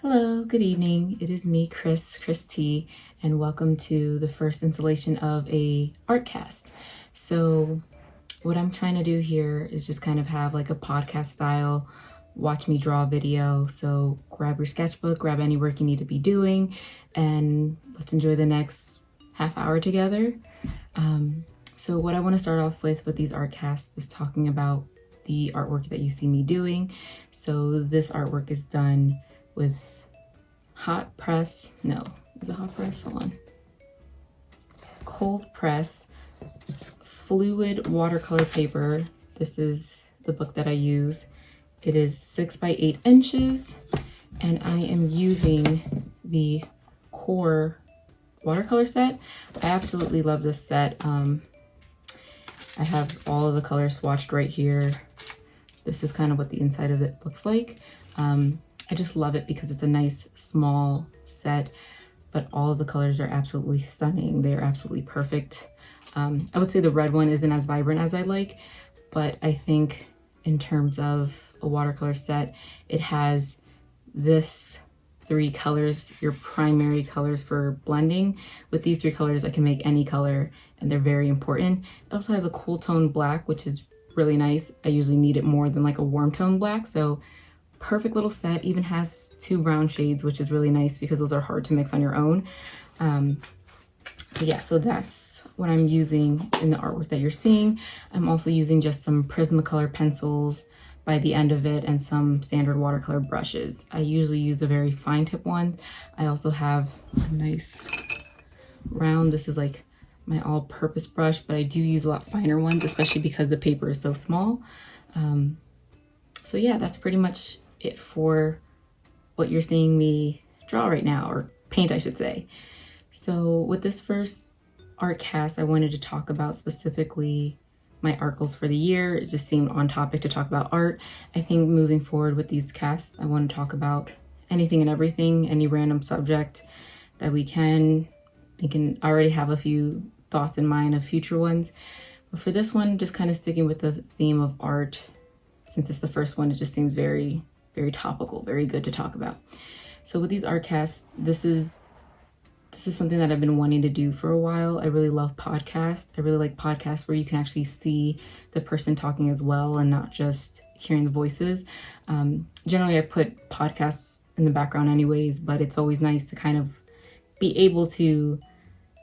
Hello, good evening. It is me, Criss Tea, and welcome to the first installation of a Artcast. So what I'm trying to do here is just kind of have like a podcast style, watch me draw video. So grab your sketchbook, grab any work you need to be doing, and let's enjoy the next half hour together. So what I want to start off with these Artcasts is talking about the artwork that you see me doing. So this artwork is done with hot press, no, is it hot press? Hold on. Cold press fluid watercolor paper. This is the book that I use. It is 6 by 8 inches, and I am using the Core watercolor set. I absolutely love this set. I have all of the colors swatched right here. This is kind of what the inside of it looks like. I just love it because it's a nice small set, but all of the colors are absolutely stunning. They're absolutely perfect. I would say the red one isn't as vibrant as I like, but I think in terms of a watercolor set, it has this 3 colors, your primary colors for blending. With these 3 colors, I can make any color and they're very important. It also has a cool tone black, which is really nice. I usually need it more than like a warm tone black, so perfect little set. Even has 2 brown shades, which is really nice because those are hard to mix on your own. So yeah, so that's what I'm using in the artwork that you're seeing. I'm also using just some Prismacolor pencils by the end of it and some standard watercolor brushes. I usually use a very fine tip one. I also have a nice round, this is like my all-purpose brush, but I do use a lot finer ones, especially because the paper is so small. So yeah, that's pretty much it for what you're seeing me draw right now, or paint, I should say. So with this first art cast, I wanted to talk about specifically my art goals for the year. It just seemed on topic to talk about art. I think moving forward with these casts, I want to talk about anything and everything, any random subject that we can. I already have a few thoughts in mind of future ones, but for this one, just kind of sticking with the theme of art. Since it's the first one, it just seems very, very topical, very good to talk about. So with these art casts, this is something that I've been wanting to do for a while. I really love podcasts. I really like podcasts where you can actually see the person talking as well and not just hearing the voices. Generally, I put podcasts in the background anyways, but it's always nice to kind of be able to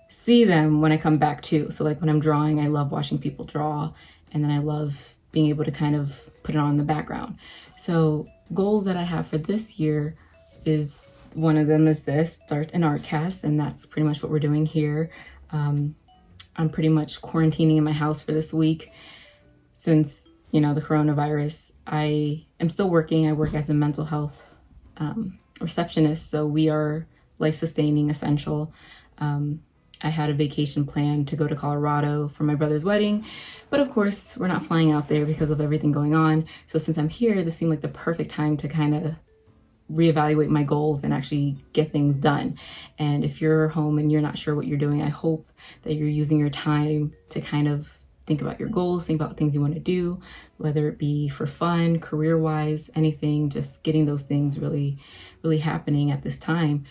see them when I come back too. So like when I'm drawing, I love watching people draw, and then I love being able to kind of put it on in the background. So goals that I have for this year is, one of them is this, start an art cast, and that's pretty much what we're doing here. I'm pretty much quarantining in my house for this week since, the coronavirus. I am still working. I work as a mental health receptionist, so we are life-sustaining, essential. I had a vacation planned to go to Colorado for my brother's wedding, but of course we're not flying out there because of everything going on. So since I'm here, this seemed like the perfect time to kind of reevaluate my goals and actually get things done. And if you're home and you're not sure what you're doing, I hope that you're using your time to kind of think about your goals, think about things you want to do, whether it be for fun, career-wise, anything, just getting those things really, really happening at this time.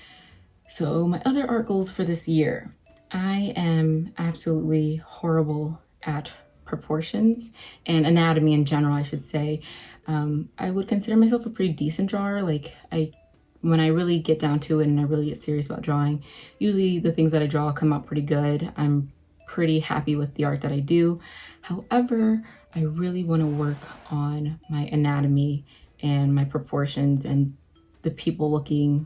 So my other art goals for this year, I am absolutely horrible at proportions and anatomy in general, I should say. I would consider myself a pretty decent drawer. When I really get down to it and I really get serious about drawing, usually the things that I draw come out pretty good. I'm pretty happy with the art that I do. However, I really want to work on my anatomy and my proportions and the people looking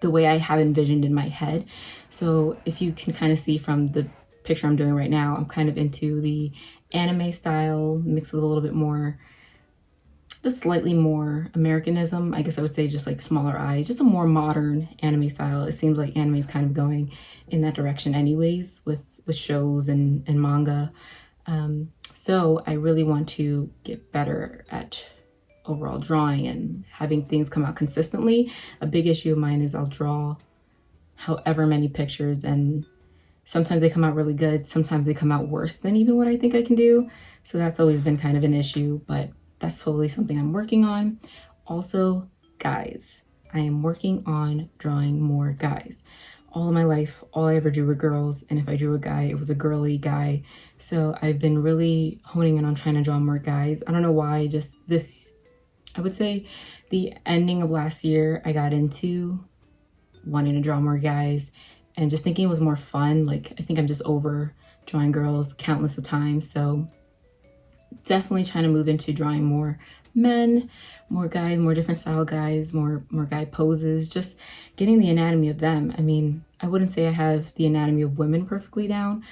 the way I have envisioned in my head. So if you can kind of see from the picture I'm doing right now, I'm kind of into the anime style mixed with a little bit more, just slightly more Americanism. I guess I would say just like smaller eyes, just a more modern anime style. It seems like anime is kind of going in that direction anyways with shows and manga. So I really want to get better at overall drawing and having things come out consistently. A big issue of mine is I'll draw however many pictures and sometimes they come out really good. Sometimes they come out worse than even what I think I can do. So that's always been kind of an issue, but that's totally something I'm working on. Also, guys, I am working on drawing more guys. All of my life, all I ever drew were girls, and if I drew a guy, it was a girly guy. So I've been really honing in on trying to draw more guys. I don't know why, just this, I would say the ending of last year, I got into wanting to draw more guys and just thinking it was more fun. Like, I think I'm just over drawing girls countless of times. So definitely trying to move into drawing more men, more guys, more different style guys, more guy poses, just getting the anatomy of them. I mean, I wouldn't say I have the anatomy of women perfectly down,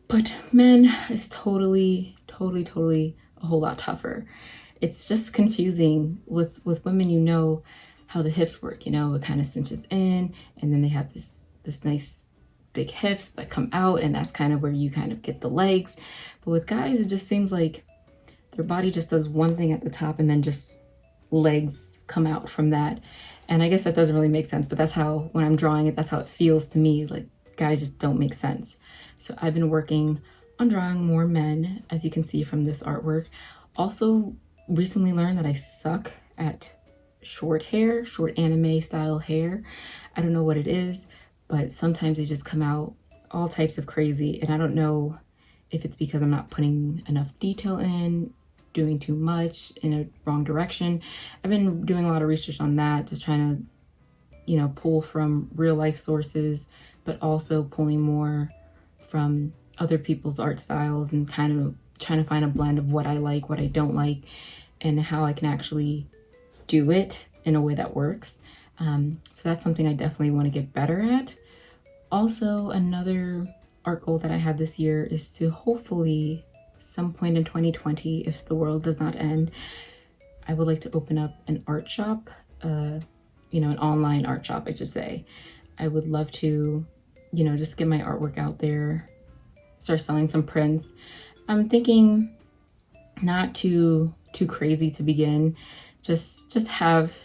but men is totally a whole lot tougher. It's just confusing. With women, you know how the hips work, you know, it kind of cinches in, and then they have this nice big hips that come out, and that's kind of where you kind of get the legs. But with guys, it just seems like their body just does one thing at the top and then just legs come out from that. And I guess that doesn't really make sense, but that's how, when I'm drawing it, that's how it feels to me. Like, guys just don't make sense. So I've been working on drawing more men, as you can see from this artwork. Also recently learned that I suck at short hair, short anime style hair. I don't know what it is, but sometimes they just come out all types of crazy. And I don't know if it's because I'm not putting enough detail in, doing too much in a wrong direction. I've been doing a lot of research on that, just trying to, you know, pull from real life sources, but also pulling more from other people's art styles and kind of trying to find a blend of what I like, what I don't like, and how I can actually do it in a way that works. So that's something I definitely want to get better at. Also, another art goal that I have this year is to hopefully some point in 2020, if the world does not end, I would like to open up an art shop, you know, an online art shop, I should say. I would love to, you know, just get my artwork out there, start selling some prints. I'm thinking not too crazy to begin, just have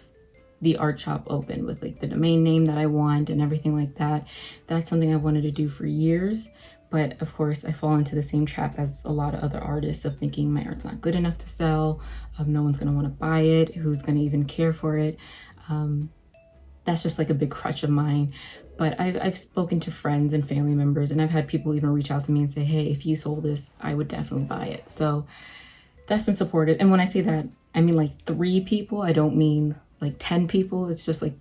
the art shop open with like the domain name that I want and everything like that. That's something I wanted to do for years. But of course, I fall into the same trap as a lot of other artists of thinking my art's not good enough to sell. No one's going to want to buy it. Who's going to even care for it? That's just like a big crutch of mine. But I've spoken to friends and family members, and I've had people even reach out to me and say, hey, if you sold this, I would definitely buy it. So that's been supported. And when I say that, I mean like 3 people. I don't mean like 10 people. It's just like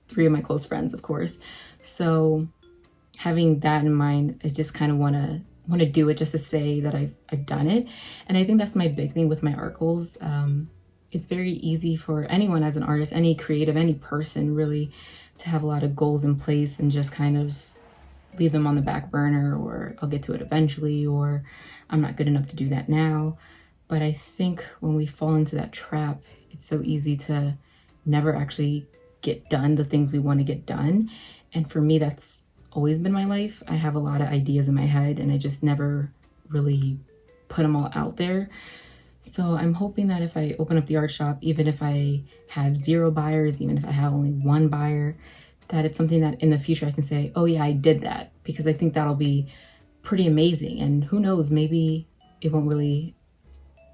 3 of my close friends, of course. So having that in mind, I just kind of want to do it just to say that I've done it. And I think that's my big thing with my art goals. It's very easy for anyone as an artist, any creative, any person really, to have a lot of goals in place and just kind of leave them on the back burner, or I'll get to it eventually, or I'm not good enough to do that now. But I think when we fall into that trap, it's so easy to never actually get done the things we want to get done. And for me, that's always been my life. I have a lot of ideas in my head and I just never really put them all out there. So I'm hoping that if I open up the art shop, even if I have 0 buyers, even if I have only 1 buyer, that it's something that in the future I can say, oh yeah, I did that, because I think that'll be pretty amazing. And who knows, maybe it won't really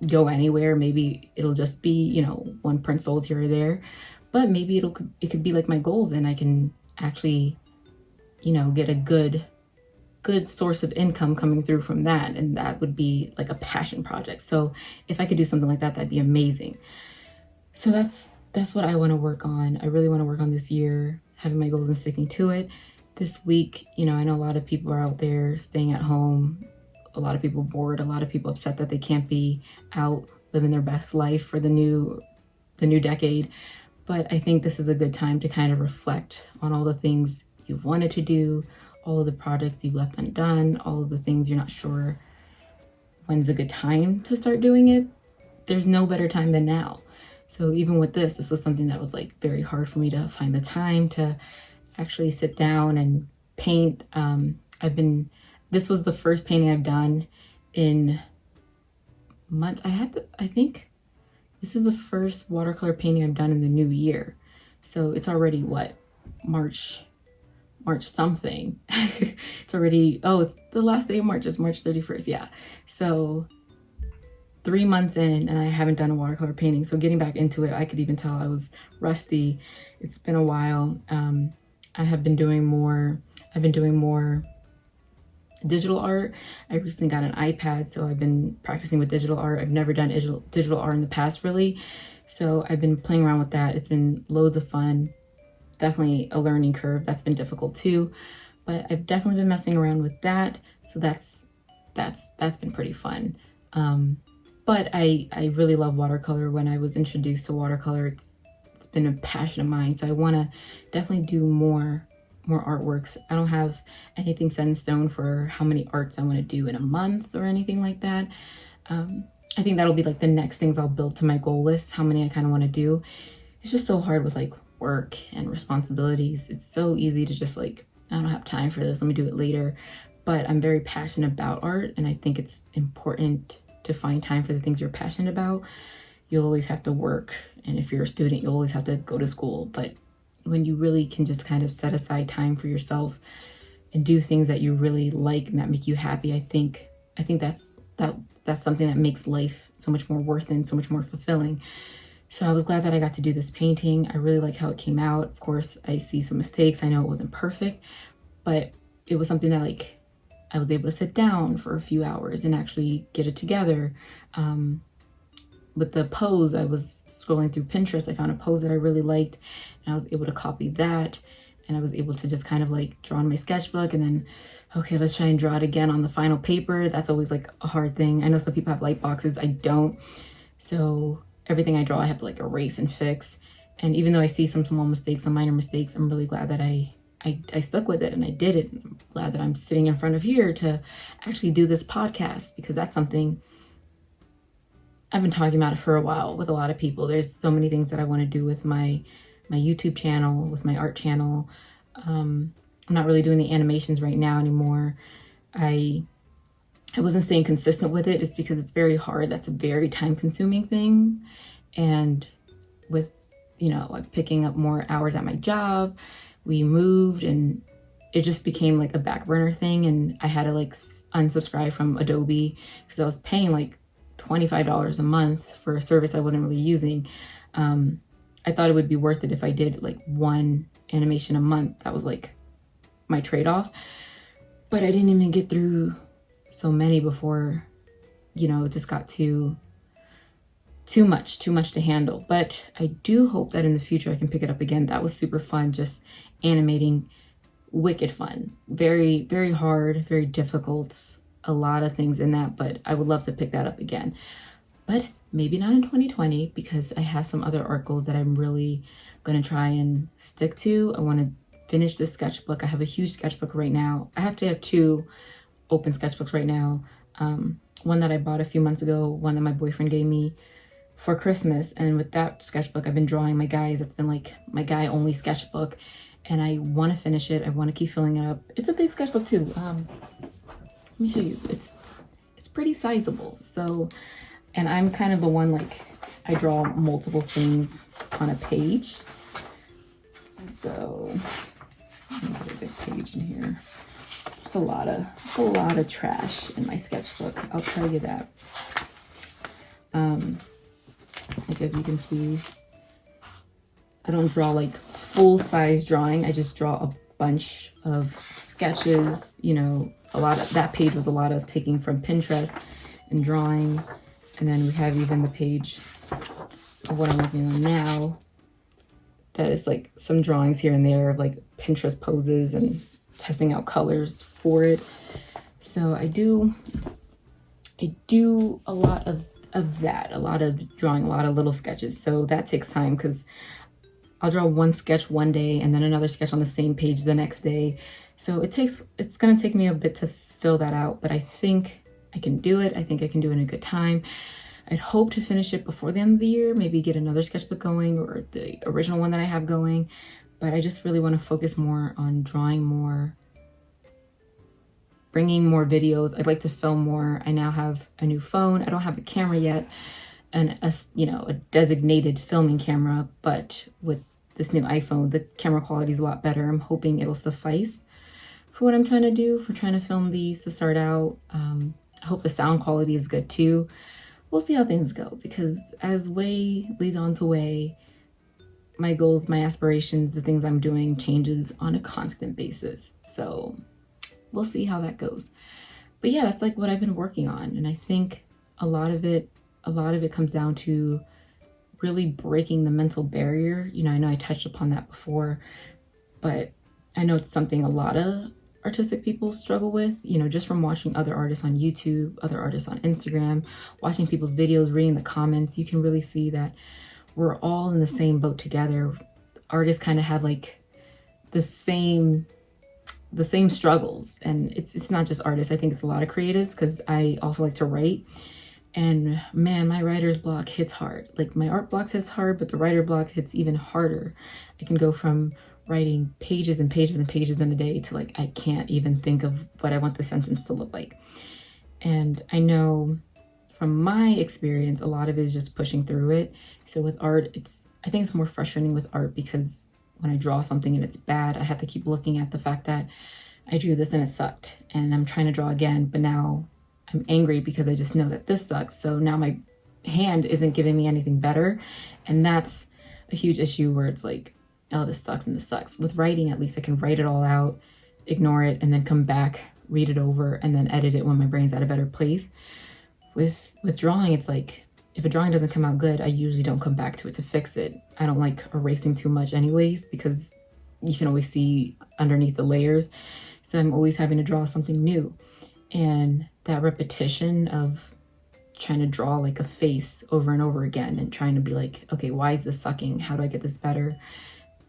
go anywhere. Maybe it'll just be, you know, 1 print sold here or there, but maybe it could be like my goals, and I can actually, you know, get a good source of income coming through from that. And that would be like a passion project. So if I could do something like that, that'd be amazing. So that's what I want to work on. I really want to work on this year, having my goals and sticking to it. This week, you know, I know a lot of people are out there staying at home, a lot of people bored, a lot of people upset that they can't be out living their best life for the new decade. But I think this is a good time to kind of reflect on all the things you've wanted to do, all of the projects you've left undone, all of the things you're not sure when's a good time to start doing it. There's no better time than now. So even with this was something that was like very hard for me to find the time to actually sit down and paint. This was the first painting I've done in months. I think this is the first watercolor painting I've done in the new year. So it's already what, March something. It's already, it's the last day of March. It's March 31st. Yeah. So 3 months in and I haven't done a watercolor painting. So getting back into it, I could even tell I was rusty. It's been a while. I've been doing more digital art. I recently got an iPad, so I've been practicing with digital art. I've never done digital art in the past, really. So I've been playing around with that. It's been loads of fun. Definitely a learning curve. That's been difficult too, but I've definitely been messing around with that. So that's been pretty fun. But I really love watercolor. When I was introduced to watercolor, it's been a passion of mine. So I want to definitely do more artworks. I don't have anything set in stone for how many arts I want to do in a month or anything like that. I think that'll be like the next things I'll build to my goal list, how many I kind of want to do. It's just so hard with like work and responsibilities. It's so easy to just like, I don't have time for this, let me do it later. But I'm very passionate about art, and I think it's important to find time for the things you're passionate about. You'll always have to work, and if you're a student, you'll always have to go to school. But when you really can just kind of set aside time for yourself and do things that you really like and that make you happy, I think that's something that makes life so much more worth it and so much more fulfilling. So I was glad that I got to do this painting. I really like how it came out. Of course, I see some mistakes. I know it wasn't perfect, but it was something that like I was able to sit down for a few hours and actually get it together. With the pose, I was scrolling through Pinterest. I found a pose that I really liked, and I was able to copy that. And I was able to just kind of like draw on my sketchbook and then, okay, let's try and draw it again on the final paper. That's always like a hard thing. I know some people have light boxes. I don't. So everything I draw, I have to like erase and fix. And even though I see some small mistakes, some minor mistakes, I'm really glad that I stuck with it and I did it. And I'm glad that I'm sitting in front of here to actually do this podcast, because that's something I've been talking about it for a while with a lot of people. There's so many things that I want to do with my YouTube channel, with my art channel. I'm not really doing the animations right now anymore. I wasn't staying consistent with it. It's because it's very hard. That's a very time consuming thing. And with, like picking up more hours at my job, we moved and it just became like a back burner thing. And I had to like unsubscribe from Adobe because I was paying like $25 a month for a service I wasn't really using. I thought it would be worth it if I did like one animation a month. That was like my trade-off. But I didn't even get through so many before, it just got too much to handle. But I do hope that in the future I can pick it up again. That was super fun, just animating. Wicked fun. Very, very hard, very difficult. A lot of things in that, but I would love to pick that up again. But maybe not in 2020, because I have some other art goals that I'm really going to try and stick to. I want to finish this sketchbook. I have a huge sketchbook right now. I actually have two open sketchbooks right now. One that I bought a few months ago, one that my boyfriend gave me for Christmas. And with that sketchbook, I've been drawing my guys. It's been like my guy only sketchbook, and I want to finish it. I want to keep filling it up. It's a big sketchbook too. Let me show you. It's pretty sizable. So, and I'm kind of the one, like, I draw multiple things on a page. So, let me put a big page in here. It's a lot of trash in my sketchbook. I'll tell you that. Like, as you can see, I don't draw like full size drawing. I just draw a bunch of sketches. A lot of that page was a lot of taking from Pinterest and drawing. And then we have even the page of what I'm working on now. That is like some drawings here and there of like Pinterest poses and testing out colors for it. So I do a lot of that, a lot of drawing, a lot of little sketches. So that takes time, because I'll draw one sketch one day and then another sketch on the same page the next day. So it's going to take me a bit to fill that out, but I think I can do it. I think I can do it in a good time. I'd hope to finish it before the end of the year, maybe get another sketchbook going or the original one that I have going. But I just really want to focus more on drawing more, bringing more videos. I'd like to film more. I now have a new phone. I don't have a camera yet, and a designated filming camera, but with this new iPhone, the camera quality is a lot better. I'm hoping it'll suffice for what I'm trying to do, for trying to film these to start out. I hope the sound quality is good too. we'll see how things go, because as way leads on to way, my goals, my aspirations, the things I'm doing changes on a constant basis. So we'll see how that goes. But yeah, that's like what I've been working on. And I think a lot of it comes down to really breaking the mental barrier. I know I touched upon that before, but I know it's something a lot of artistic people struggle with, just from watching other artists on YouTube, other artists on Instagram, watching people's videos, reading the comments. You can really see that we're all in the same boat together. Artists kind of have like the same struggles, and it's not just artists. I think it's a lot of creatives, because I also like to write. And man, my writer's block hits hard. Like my art block hits hard, but the writer block hits even harder. I can go from writing pages and pages and pages in a day to like, I can't even think of what I want the sentence to look like. And I know from my experience, a lot of it is just pushing through it. So with art, I think it's more frustrating with art, because when I draw something and it's bad, I have to keep looking at the fact that I drew this and it sucked, and I'm trying to draw again, but now I'm angry because I just know that this sucks. So now my hand isn't giving me anything better. And that's a huge issue, where it's like, oh, this sucks and this sucks. With writing, at least I can write it all out, ignore it, and then come back, read it over, and then edit it when my brain's at a better place. With drawing, it's like, if a drawing doesn't come out good, I usually don't come back to it to fix it. I don't like erasing too much anyways, because you can always see underneath the layers. So I'm always having to draw something new. And that repetition of trying to draw like a face over and over again, and trying to be like, okay, why is this sucking? How do I get this better?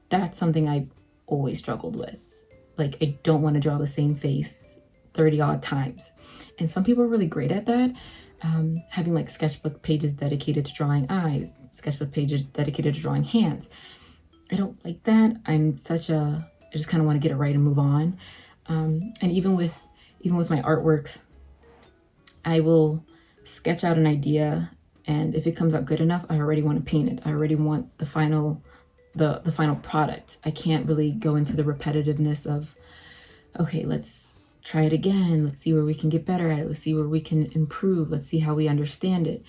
That's something I've always struggled with. Like, I don't want to draw the same face 30 odd times. And some people are really great at that. Having like sketchbook pages dedicated to drawing eyes, sketchbook pages dedicated to drawing hands. I don't like that. I just kind of want to get it right and move on. And even with my artworks, I will sketch out an idea, and if it comes out good enough, I already want to paint it. I already want the final product. I can't really go into the repetitiveness of, okay, let's try it again. Let's see where we can get better at it. Let's see where we can improve. Let's see how we understand it.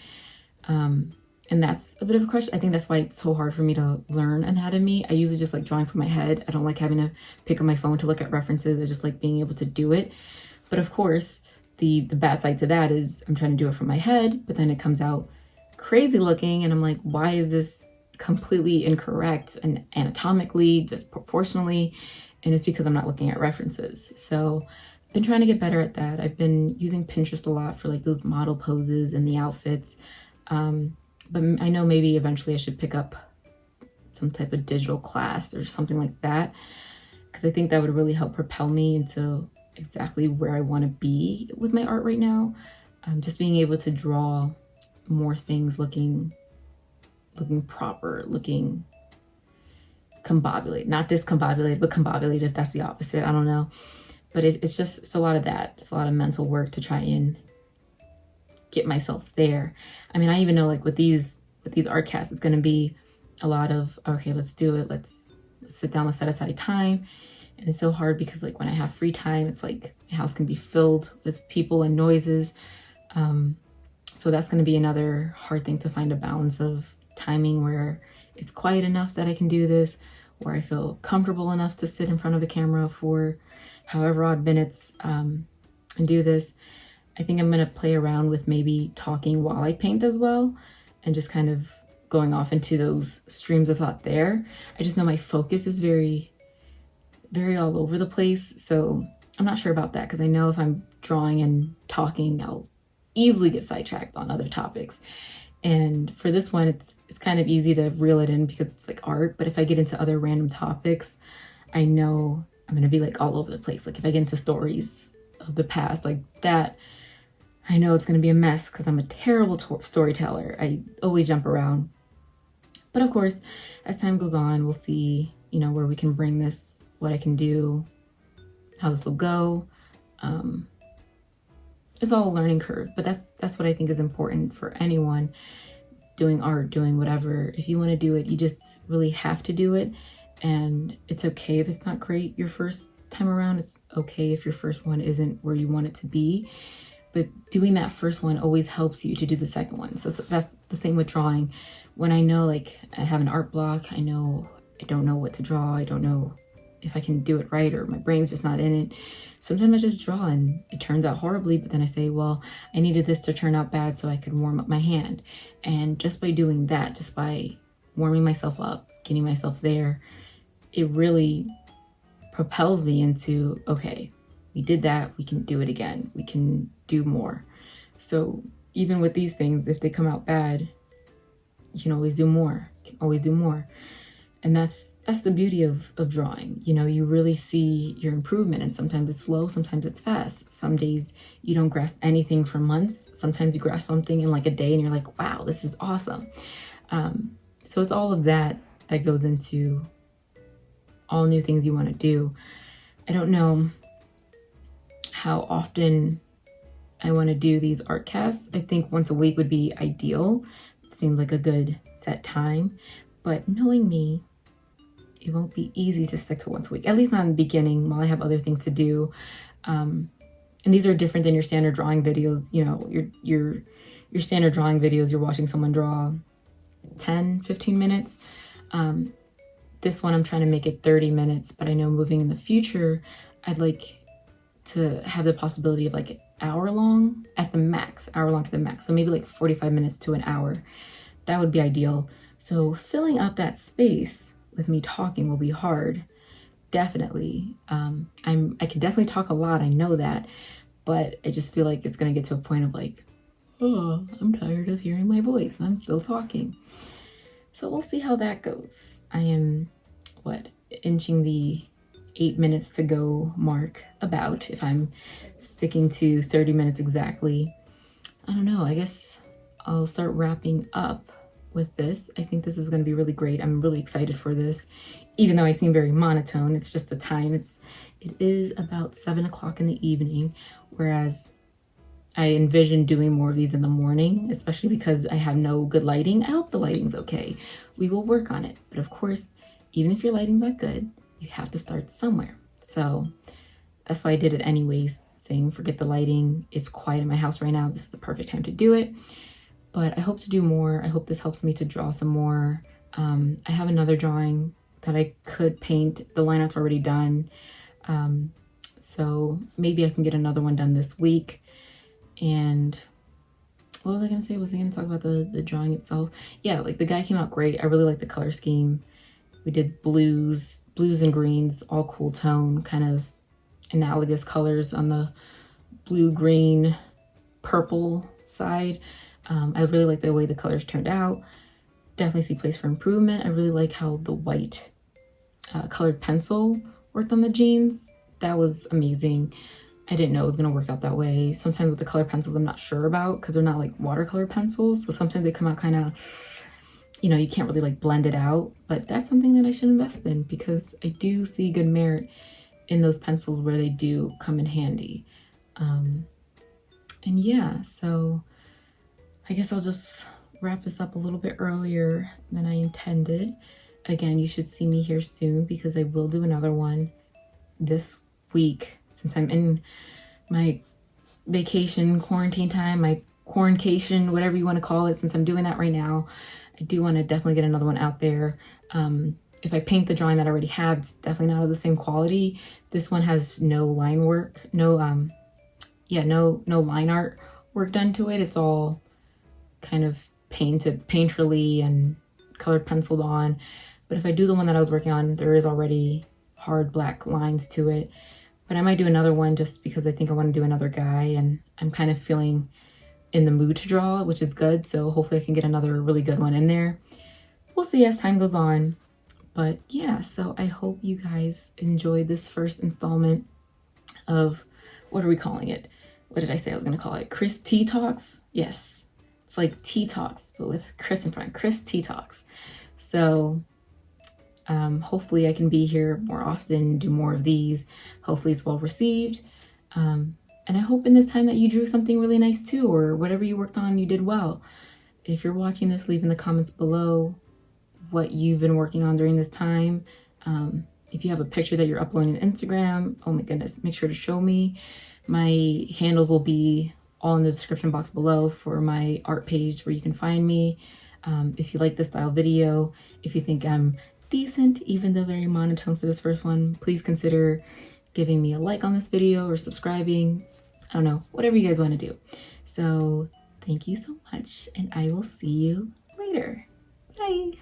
And that's a bit of a question. I think that's why it's so hard for me to learn anatomy. I usually just like drawing from my head. I don't like having to pick up my phone to look at references. I just like being able to do it. But of course, the bad side to that is I'm trying to do it from my head, but then it comes out crazy looking, and I'm like, why is this completely incorrect and anatomically, just proportionally? And it's because I'm not looking at references. So I've been trying to get better at that. I've been using Pinterest a lot for like those model poses and the outfits. But I know maybe eventually I should pick up some type of digital class or something like that, because I think that would really help propel me into exactly where I want to be with my art right now. Just being able to draw more things looking proper, looking combobulated, not discombobulated, but combobulated, if that's the opposite. I don't know. But it's a lot of that. It's a lot of mental work to try and get myself there. I mean, I even know like with these Artcasts, it's going to be a lot of, okay, let's do it. Let's sit down, let's set aside time. And it's so hard because like when I have free time, it's like my house can be filled with people and noises. So that's going to be another hard thing to find a balance of timing, where it's quiet enough that I can do this, where I feel comfortable enough to sit in front of a camera for however odd minutes and do this. I think I'm going to play around with maybe talking while I paint as well, and just kind of going off into those streams of thought there. I just know my focus is very, very all over the place. So I'm not sure about that, because I know if I'm drawing and talking, I'll easily get sidetracked on other topics. And for this one, it's kind of easy to reel it in because it's like art. But if I get into other random topics, I know I'm going to be like all over the place. Like if I get into stories of the past like that, I know it's going to be a mess because I'm a terrible storyteller. I always jump around. But of course, as time goes on, we'll see, where we can bring this, what I can do, how this will go. It's all a learning curve, but that's what I think is important for anyone doing art, doing whatever. If you want to do it, you just really have to do it. And it's okay if it's not great your first time around. It's okay if your first one isn't where you want it to be. but doing that first one always helps you to do the second one. So that's the same with drawing. When I know like I have an art block, I know I don't know what to draw, I don't know if I can do it right, or my brain's just not in it. Sometimes I just draw and it turns out horribly, but then I say, well, I needed this to turn out bad so I could warm up my hand. And just by doing that, just by warming myself up, getting myself there, it really propels me into, okay, we did that, we can do it again, we can do more. So even with these things, if they come out bad, you can always do more, And that's the beauty of drawing. You really see your improvement, and sometimes it's slow, sometimes it's fast. Some days you don't grasp anything for months. Sometimes you grasp something in like a day and you're like, wow, this is awesome. So it's all of that goes into all new things you want to do. I don't know how often I want to do these Artcasts. I think once a week would be ideal. It seems like a good set time, but knowing me, it won't be easy to stick to once a week, at least not in the beginning while I have other things to do. And these are different than your standard drawing videos. Your standard drawing videos, you're watching someone draw 10, 15 minutes. This one, I'm trying to make it 30 minutes, but I know moving in the future, I'd like to have the possibility of like an hour long to the max. So maybe like 45 minutes to an hour. That would be ideal. So filling up that space with me talking will be hard. Definitely. I can definitely talk a lot. I know that, but I just feel like it's going to get to a point of like, oh, I'm tired of hearing my voice. I'm still talking. So we'll see how that goes. I am, inching the 8 minutes to go mark about, if I'm sticking to 30 minutes exactly. I don't know. I guess I'll start wrapping up with this. I think this is going to be really great. I'm really excited for this, even though I seem very monotone. It's just the time. It is about 7 o'clock in the evening, whereas I envision doing more of these in the morning, especially because I have no good lighting. I hope the lighting's okay. We will work on it. But of course, even if your lighting's not good, you have to start somewhere. So that's why I did it anyways, saying forget the lighting. It's quiet in my house right now. This is the perfect time to do it. But I hope to do more. I hope this helps me to draw some more. I have another drawing that I could paint. The line art's already done. So maybe I can get another one done this week. And what was I going to say? Was I going to talk about the drawing itself? Yeah, like the guy came out great. I really like the color scheme. We did blues and greens, all cool tone, kind of analogous colors on the blue, green, purple side. I really like the way the colors turned out. Definitely see place for improvement. I really like how the white colored pencil worked on the jeans. That was amazing. I didn't know it was going to work out that way. Sometimes with the color pencils, I'm not sure about because they're not like watercolor pencils. So sometimes they come out kind of, you can't really like blend it out. But that's something that I should invest in because I do see good merit in those pencils where they do come in handy. And yeah, so I guess I'll just wrap this up a little bit earlier than I intended. Again, you should see me here soon because I will do another one this week since I'm in my vacation, quarantine time, my quarancation, whatever you want to call it, since I'm doing that right now. I do want to definitely get another one out there. If I paint the drawing that I already have, it's definitely not of the same quality. This one has no line work, no line art work done to it. It's all kind of painted painterly and colored penciled on. But if I do the one that I was working on, there is already hard black lines to it. But I might do another one just because I think I want to do another guy and I'm kind of feeling in the mood to draw, which is good. So hopefully I can get another really good one in there. We'll see as time goes on. But yeah, so I hope you guys enjoyed this first installment of, what are we calling it? What did I say I was going to call it? Criss Tea Talks? Yes. It's like Tea Talks, but with Chris in front. Criss Tea Talks. So hopefully I can be here more often, do more of these. Hopefully it's well received. And I hope in this time that you drew something really nice too, or whatever you worked on, you did well. If you're watching this, leave in the comments below what you've been working on during this time. If you have a picture that you're uploading to Instagram, oh my goodness, make sure to show me. My handles will be all in the description box below for my art page where you can find me. If you like this style video, if you think I'm decent, even though very monotone for this first one, please consider giving me a like on this video or subscribing. I don't know, whatever you guys want to do. So thank you so much, and I will see you later. Bye.